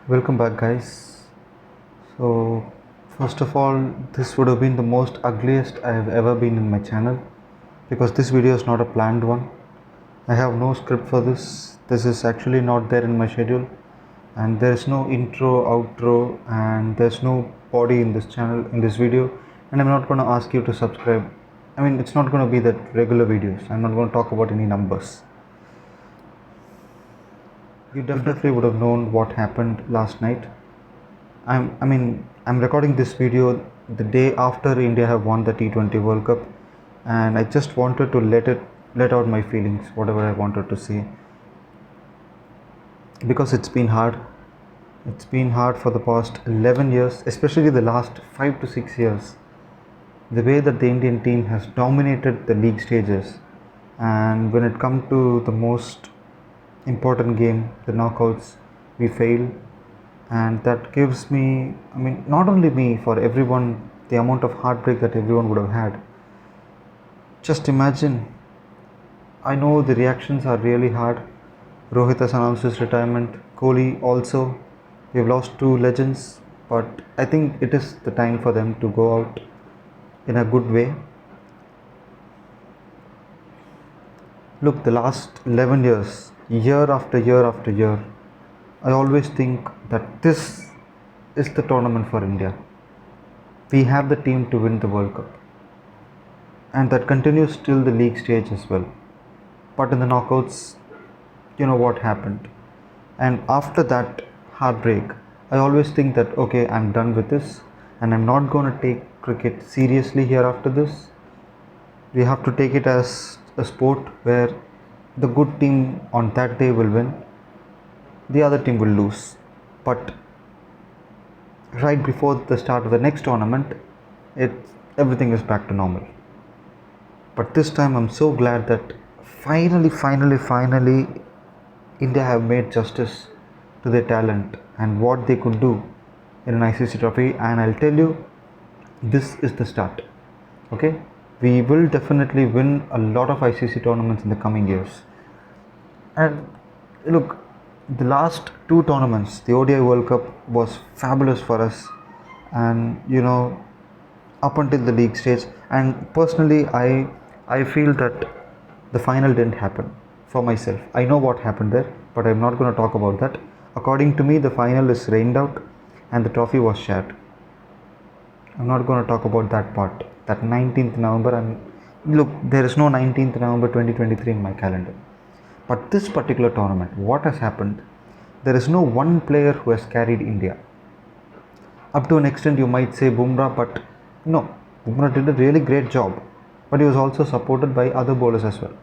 Welcome back, guys. So, first of all, this would have been the most ugliest I have ever been in my channel because this video is not a planned one. I have no script for this. This is actually not there in my schedule, and there is no intro, outro, and there's no body in this channel in this video. And I'm not going to ask you to subscribe. I mean, it's not going to be that regular videos. I'm not going to talk about any numbers. You definitely would have known what happened last night. I'm recording this video the day after India have won the T20 World Cup, and I just wanted to let out my feelings, whatever I wanted to say, because it's been hard. It's been hard for the past 11 years, especially the last 5 to 6 years. The way that the Indian team has dominated the league stages, and when it comes to the most important game, the knockouts, we fail. And that gives me, not only me, for everyone, the amount of heartbreak that everyone would have had. Just imagine, I know the reactions are really hard. Rohit has announced his retirement, Kohli also. We've lost two legends, but I think it is the time for them to go out in a good way. Look, the last 11 years, year after year after year, I always think that this is the tournament for India. We have the team to win the World Cup, and that continues till the league stage as well. But in the knockouts, you know what happened. And after that heartbreak, I always think that okay, I'm done with this, and I'm not going to take cricket seriously here after this. We have to take it as a sport where the good team on that day will win, the other team will lose. But right before the start of the next tournament, everything is back to normal. But this time I'm so glad that finally India have made justice to their talent and what they could do in an ICC trophy. And I'll tell you, this is the start. Okay, we will definitely win a lot of ICC tournaments in the coming years. And look, the last two tournaments, the ODI World Cup was fabulous for us, and up until the league stage. And personally, I feel that the final didn't happen for myself. I know what happened there, but I'm not going to talk about that. According to me, the final is rained out and the trophy was shared. I'm not going to talk about that part, that 19th November. And look, there is no 19th November 2023 in my calendar. But this particular tournament, what has happened, there is no one player who has carried India. Up to an extent, you might say Bumrah, but no, Bumrah did a really great job. But he was also supported by other bowlers as well.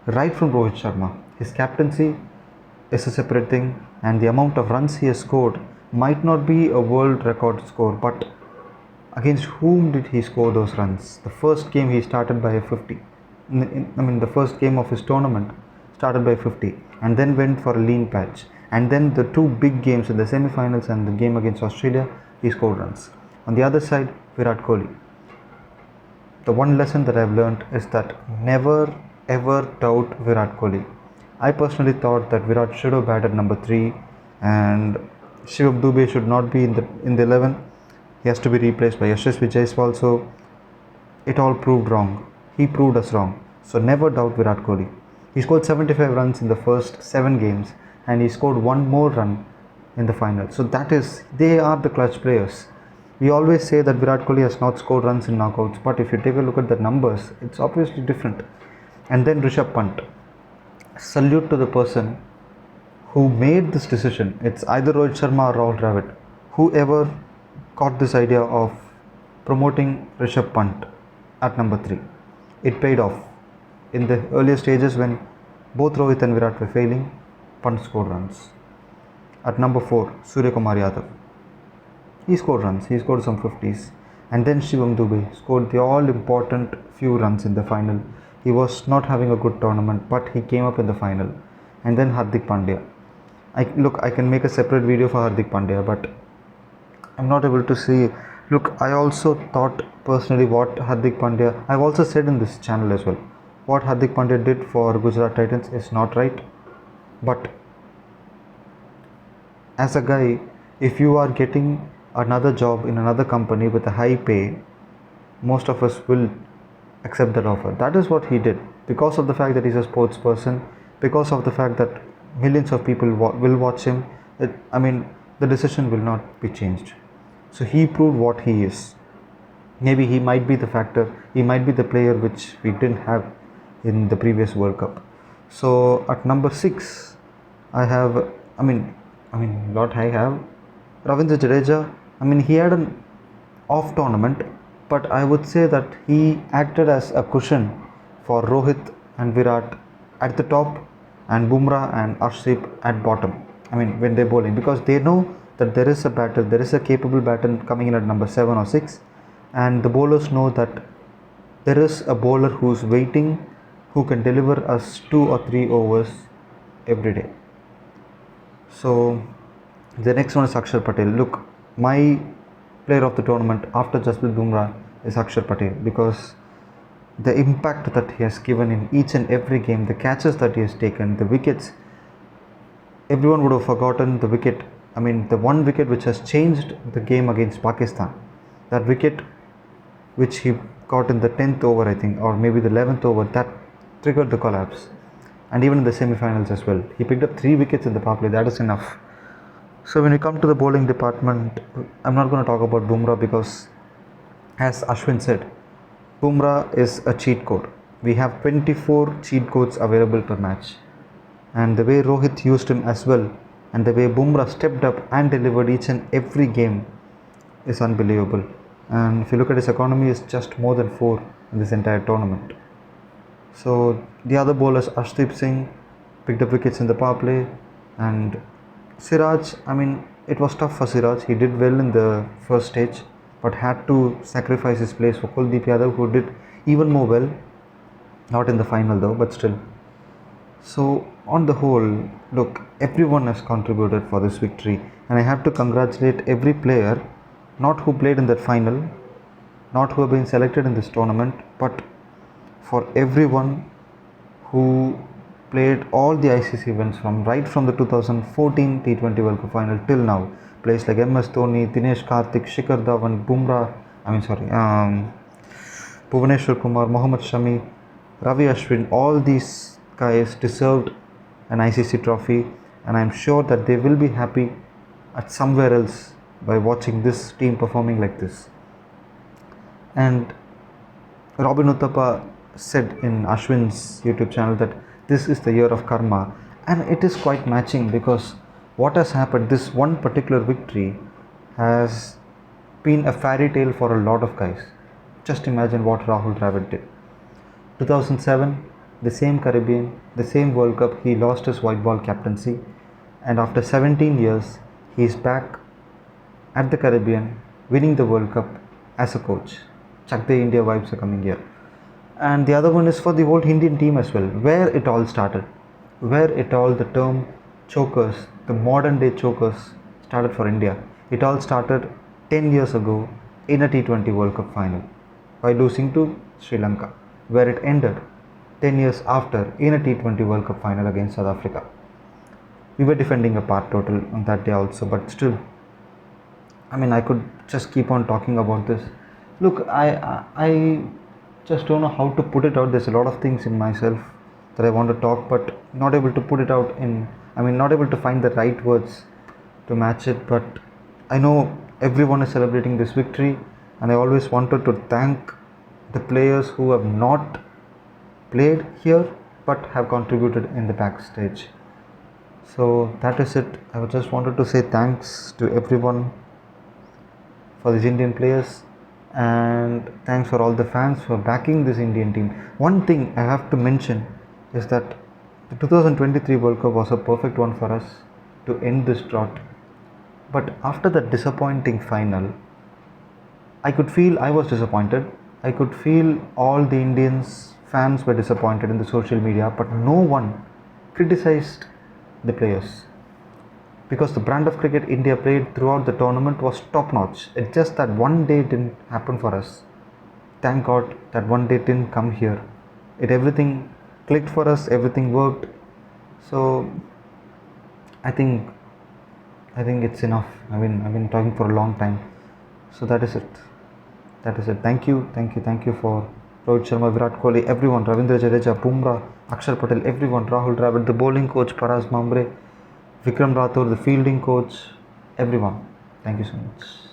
Right from Rohit Sharma, his captaincy is a separate thing, and the amount of runs he has scored might not be a world record score, but against whom did he score those runs? The first game he started by a 50. The first game of his tournament started by 50 and then went for a lean patch. And then the two big games in the semi-finals and the game against Australia, he scored runs. On the other side, Virat Kohli. The one lesson that I've learned is that never ever doubt Virat Kohli. I personally thought that Virat should have batted number 3 and Shivam Dube should not be in the 11. He has to be replaced by Yashasvi Jaiswal. So it all proved wrong. He proved us wrong. So never doubt Virat Kohli. He scored 75 runs in the first 7 games and he scored one more run in the final. So they are the clutch players. We always say that Virat Kohli has not scored runs in knockouts, but if you take a look at the numbers, it's obviously different. And then Rishabh Pant. Salute to the person who made this decision. It's either Rohit Sharma or Rahul Dravid. Whoever got this idea of promoting Rishabh Pant at number 3. It paid off. In the earlier stages when both Rohit and Virat were failing, Pant scored runs. At number 4, Surya Kumar Yadav. He scored runs. He scored some 50s. And then Shivam Dube scored the all-important few runs in the final. He was not having a good tournament, but he came up in the final. And then Hardik Pandya. I can make a separate video for Hardik Pandya, but I'm not able to see. Look, I also thought personally what Hardik Pandya, I've also said in this channel as well, what Hardik Pandya did for Gujarat Titans is not right. But as a guy, If you are getting another job in another company with a high pay, most of us will accept that offer. That is what he did, because of the fact that he's a sports person, because of the fact that millions of people will watch him. I mean, the decision will not be changed. So he proved what he is. Maybe he might be the factor, he might be the player which we didn't have in the previous World Cup. So at number 6, I have, what I have, Ravindra Jadeja. I mean, he had an off tournament, but I would say that he acted as a cushion for Rohit and Virat at the top, and Bumrah and Arshdeep at bottom. I mean, when they're bowling, because they know that there is a batter, there is a capable batter coming in at number 7 or 6, and the bowlers know that there is a bowler who's waiting, who can deliver us 2 or 3 overs every day. So the next one is Akshar Patel. Look, my player of the tournament after Jasprit Bumrah is Akshar Patel, because the impact that he has given in each and every game, the catches that he has taken, the wickets, everyone would have forgotten the wicket. I mean, the one wicket which has changed the game against Pakistan, that wicket which he got in the 10th over, I think, or maybe the 11th over, that triggered the collapse. And even in the semi-finals as well, he picked up 3 wickets in the power play. That is enough. So when we come to the bowling department, I'm not going to talk about Bumrah, because as Ashwin said, Bumrah is a cheat code. We have 24 cheat codes available per match, and the way Rohit used him as well, and the way Bumrah stepped up and delivered each and every game is unbelievable. And if you look at his economy, is just more than 4 in this entire tournament. So the other bowlers, Arshdeep Singh picked up wickets in the power play, and Siraj, I mean, it was tough for Siraj. He did well in the first stage, but had to sacrifice his place for Kuldeep Yadav, who did even more well. Not in the final though, but still. So on the whole, look, everyone has contributed for this victory, and I have to congratulate every player, not who played in that final, not who have been selected in this tournament, but for everyone who played all the ICC events right from the 2014 T20 World Cup final till now. Players like MS Dhoni, Dinesh Karthik, Shikhar Dhawan, Bhuvaneshwar Kumar, Mohammad Shami, Ravi Ashwin, all these guys deserved an ICC trophy, and I'm sure that they will be happy at somewhere else by watching this team performing like this. And Robin Uthappa said in Ashwin's YouTube channel that this is the year of karma, and it is quite matching, because what has happened, this one particular victory has been a fairy tale for a lot of guys. Just imagine what Rahul Dravid did. 2007, the same Caribbean, the same World Cup, he lost his white ball captaincy, and after 17 years, he is back at the Caribbean, winning the World Cup as a coach. Chak De India vibes are coming here. And the other one is for the whole Indian team as well, where it all started, the term chokers, the modern day chokers, started for India. It all started 10 years ago in a T20 World Cup final by losing to Sri Lanka, where it ended 10 years after in a T20 World Cup final against South Africa. We were defending a part total on that day also, but still, I mean, I could just keep on talking about this. Look, I just don't know how to put it out. There's a lot of things in myself that I want to talk, but not able to put it out not able to find the right words to match it. But I know everyone is celebrating this victory, and I always wanted to thank the players who have not played here but have contributed in the backstage. So that is it. I just wanted to say thanks to everyone for these Indian players, and thanks for all the fans for backing this Indian team. One thing I have to mention is that the 2023 World Cup was a perfect one for us to end this drought. But after that disappointing final, I could feel I was disappointed. I could feel all the Indians fans were disappointed in the social media, but no one criticized the players, because the brand of cricket India played throughout the tournament was top notch. It's just that one day didn't happen for us. Thank God that one day didn't come here. Everything clicked for us, everything worked. So I think I think it's enough. I've been talking for a long time. So that is it. That is it. Thank you, thank you for Rohit Sharma, Virat Kohli, everyone, Ravindra Jadeja, Bumrah, Akshar Patel, everyone, Rahul Dravid, the bowling coach, Paras Mambre, Vikram Rathore, the fielding coach, everyone. Thank you so much.